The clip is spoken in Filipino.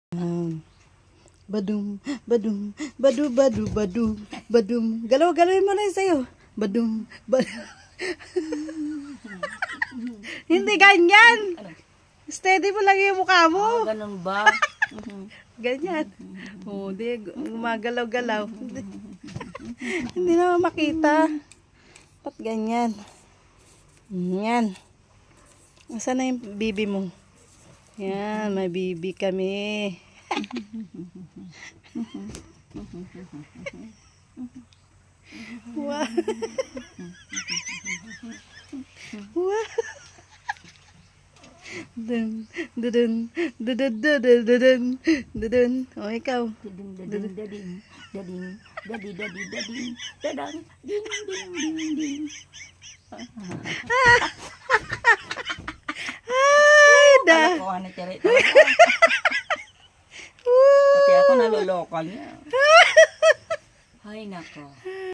Badum, badum, badu, badu, badu, badum. Galaw-galawin mo na yun sa'yo. Badum, badum. Hindi ganyan. Steady mo lang yung mukha mo. Ganun ba? Ganyan. Di, gumagalaw-galaw. Hindi naman makita. Ba't ganyan? Yan. Saan na yung bibi mo? Yan, may bibi kami. Wow. Wow. Dun, dun, dun, dun, dun, dun. O, ikaw. Dading, dading, dading, dading, dading, dading, dading, dadang, ding, ding, ding, ding. Ay, da. Kalokohan na tiyari. Pati ako nalolokal niya. Ay, nako.